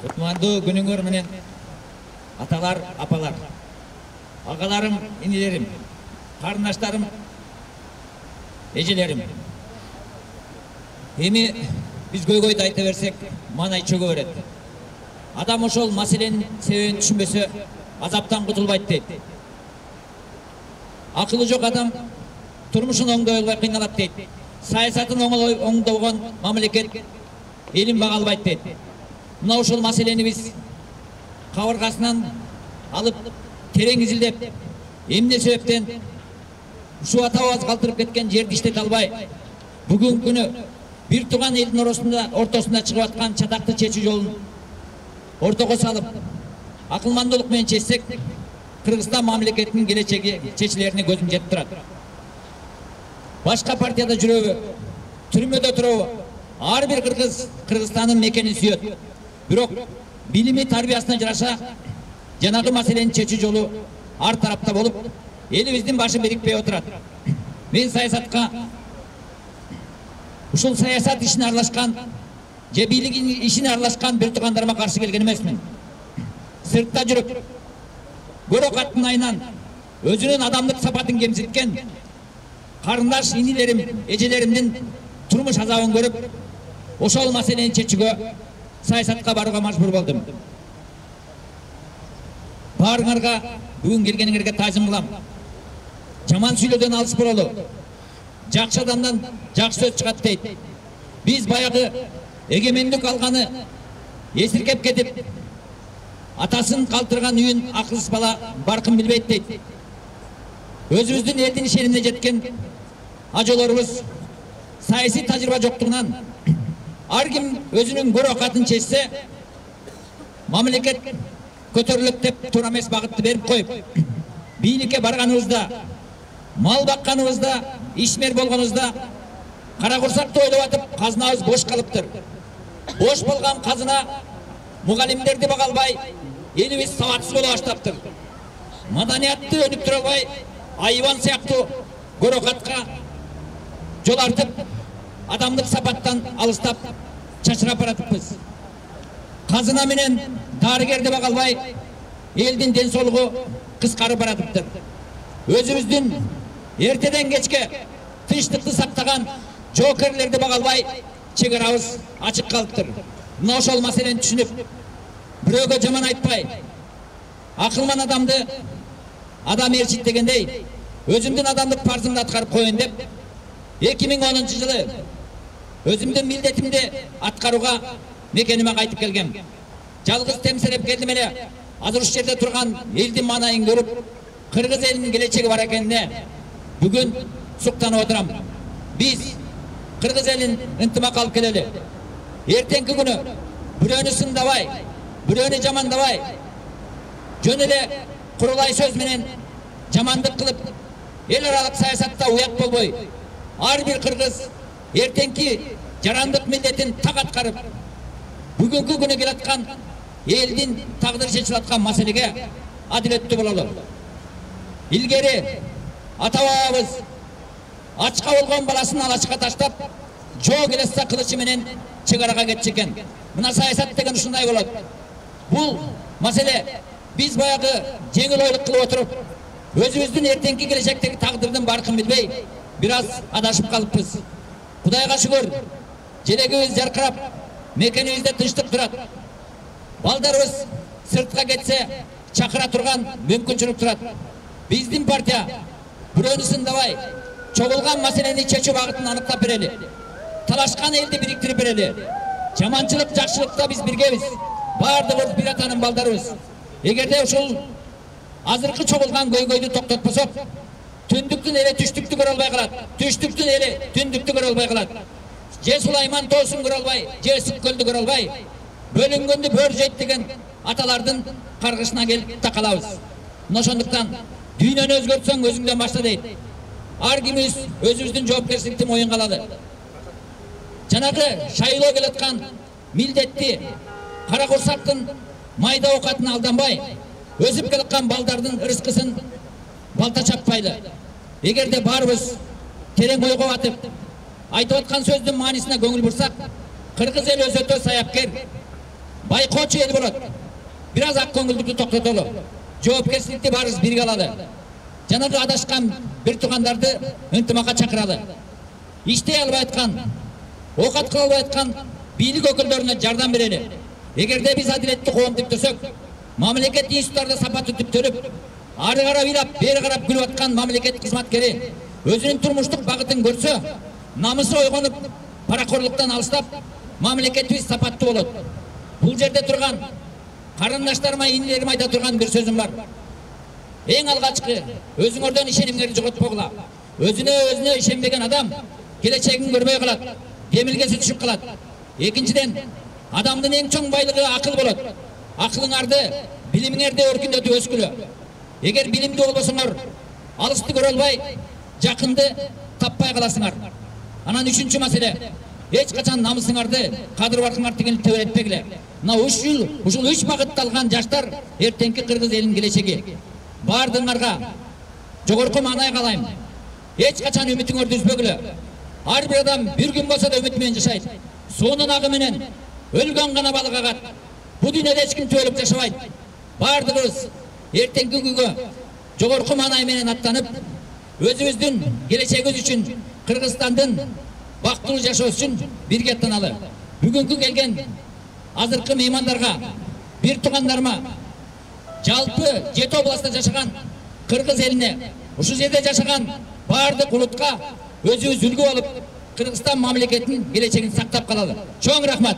Kutmandu gününgөр menen atalar, apalar, ağalarım, inilerim, karındaşlarım, ejelerim. Эми биз көйгөйдү айта берсек, мана чөгө берет. Адам ошол маселенин себебин түшүнбөсө, азаптан кутулбайт дейт. Акылы жок адам турмушун оңдой албай кыйналат дейт. Саясатын оңдогон мамлекет элин бага албайт дейт. Мына ошол маселени биз кабыргасынан алып терең изилдеп, эмне себептен ушул атабыз калтырып кеткен жерди иштете албай, бүгүнкү күнү бир тууган элдин ортосунда чыгып аткан чатакты чечүү жолун ортого салып, акылмандуулук менен чечсек, Кыргызстан мамлекетинин келечеги чечилерине көзүм жетип турат. Башка партияда жүрөбү, түрмөдө турабы, ар бир кыргыз Кыргызстандын мекенин сүйөт. Бирок билими, тарбиясына жараша жанагы маселенин чечүү жолу ар тарапта болуп, элибиздин башы бирикпей отурат. Мен саясатка ушул саясат ишине аралашкан, же бийлик ишине аралашкан бир туугандарыма каршы келген эмесмин. Сыртта жүрүп, көрөк аттын айынан өзүнүн адамдык сапатын кемситкен карындаш инилерим, эжелеримдин турмуш азабын көрүп, ошол маселени чечүүгө, саясатка барууга мажбур болдум. Баарыңарга бүгүн келгениңерге таазим кылам. Жаман сүйлөөдөн алыс бололу. Жакшы адамдан жакшы сөз чыгат дейт. Биз баягы эгемендик алганы эсиркеп кетип, атасын калтырган үйүн акылсыз бала баркын билбейт дейт. Өзүбүздүн элдин ишенимине жеткен ажолорубуз саясий тажрыйба жоктугунан ар ким өзүнүн көрөк атын чечсе, мамлекет көтөрүлөт деп туура эмес багытты берип коюп, бийликке барганыбызда, мал бакканыбызда, ишмер болгонубузда кара курсакты ойлоп атып, казынабыз бош калыптыр. Бош болгон казына мугалимдерди бага албай, элибиз сабатсыз боло баштаптыр. Маданиятты өнүктүрө албай, айбан сыяктуу көрөк атка жол артып, адамдык сапаттан алыстап, чачырап баратыппыз. Казына менен дарыгерди бага албай, элдин ден соолугу кыскарып баратыптыр. Өзүбүздүн эртеден кечке тынчтыкты сактаган жоокерлерди бага албай, чек-арабыз ачык калыптыр. Мына ошол маселени түшүнүп, бирөөгө жаман айтпай, акылман адамды адам ээрчит дегендей, өзүмдүн адамдык парзымды аткарып коеюн деп, 2010-жылы өзүмдүн милдетимди аткарууга мекениме кайтып келгем. Жалгыз темселеп келдим эле, азыр ушул жерде турган элдин маанайын көрүп, Кыргыз элинин келечеги бар экенине бүгүн суктанып отурам. Биз Кыргыз элин ынтымак алып келели. Эртеңки күнү бирөөнү сындабай, бирөөнү жамандабай, жөн эле курулай сөз менен жамандык кылып, эл аралык саясатта уят болбой, ар бир кыргыз эртеңки жарандык милдетин так аткарып, бүгүнкү күнү келаткан элдин тагдыры чечилип аткан маселеге адилеттүү бололу. Илгери ата-бабабыз ачка болгон баласын алачка таштап, жоо келесте кылычы менен чек-арага кетчү экен. Мына саясат деген ушундай болот. Бул маселе биз баягы жеңил ойлук кылып отуруп, өзүбүздүн эртеңки келечектеги тагдырдын баркын билбей, бир аз адашып калыппыз. Кудайга шүгүр, желегибиз жаркырап, мекенибизде тынчтык турат. Балдарыбыз сыртка кетсе, чакыра турган мүмкүнчүлүк турат. Биздин партия бирөөнү сындабай, чогулган маселени чечүү багытын аныктап берели. Талашкан элди бириктирип берели. Жаманчылык, жакшылыкта биз биргебиз. Бардыгыбыз бир атанын балдарыбыз. Эгерде ушул азыркы чогулган көйгөйдү токтотпосок, түндүктүн эли түштүктү көрө албай калат. Түштүктүн эли түндүктү көрө албай калат. Же Сулайман тоосун көрө албай, же Ысык көлдү көрө албай, бөлүнгөндү бөр жейт деген аталардын каргышына келип такалабыз. Мына ошондуктан дүйнөнү өзгөртсөң өзүңдөн башла дейт. Ар кимибиз өзүбүздүн жоопкерчиликти моюнга алалы. Жанагы шайлоо келаткан милдетти, кара курсактын майда оокатына алданбай, өсүп келаткан балдардын ырыскысын балта чаппайлы. Эгерде баарыбыз терең ойго батып, айтып аткан сөздүн маанисине көңүл бурсак, Кыргыз эл өзөтө саяпкер, байкоочу эл болот. Бир аз ак көңүлдүктү токтотолу. Жоопкерчиликти баарыбыз бирге алалы. Жанагы адашкан бир туугандарды ынтымакка чакыралы. Иштей албай аткан, оокат кыла албай аткан бийлик өкүлдөрүнө жардам берели. Эгерде биз адилеттүү коом деп турсак, мамлекет институттарда сапаттуу түптөлүп, ары карап ыйлап, бери карап күлүп аткан мамлекет кызматкери өзүнүн турмуштук багытын көрсө, намысы ойгонуп, паракорлуктан алыстап, мамлекетибиз сапаттуу болот. Бул жерде турган карындаштарыма, инилериме айта турган бир сөзүм бар. Эң алгачкы өзүңөрдөн ишенимиңерди жоготпогула. Өзүнө ишенбеген адам келечегин көрбөй калат, демилгеси түшүп калат. Экинчиден, адамдын эң чоң байлыгы акыл болот. Акылыңарды, билимиңерди өркүндөтүп өскүлө. Эгер билимдүү болбосоңор, алысты көрө албай, жакынды таппай каласыңар. Анан үчүнчү маселе, эч качан намысыңарды, кадыр баркыңарды тигил төбөлөтпегиле. Мына ушул 3 багытталган жаштар эртеңки кыргыз элинин келечеги. Бардыңарга жогорку маанай каалайм. Эч качан үмүтүңөрдү үзбөгүлө. Ар бир адам бир күн болсо да үмүт менен жашайт. Суунун агы менен өлгөн гана балык агат. Бу дүйнөдө эч ким төөлүп жашабайт. Бардыгыбыз эртеңки күнгө жогорку маанай менен аттанып, өзүбүздүн келечегибиз үчүн, Кыргызстандын бактылуу жашоосу үчүн бирге аттаналы. Бүгүнкү келген азыркы меймандарга, бир туугандарыма, жалпы 7 областта жашаган кыргыз элине, ушул жерде жашаган бардык улутка өзүбүз үлгү болуп, Кыргызстан мамлекетинин келечегин сактап калалы. Чоң рахмат.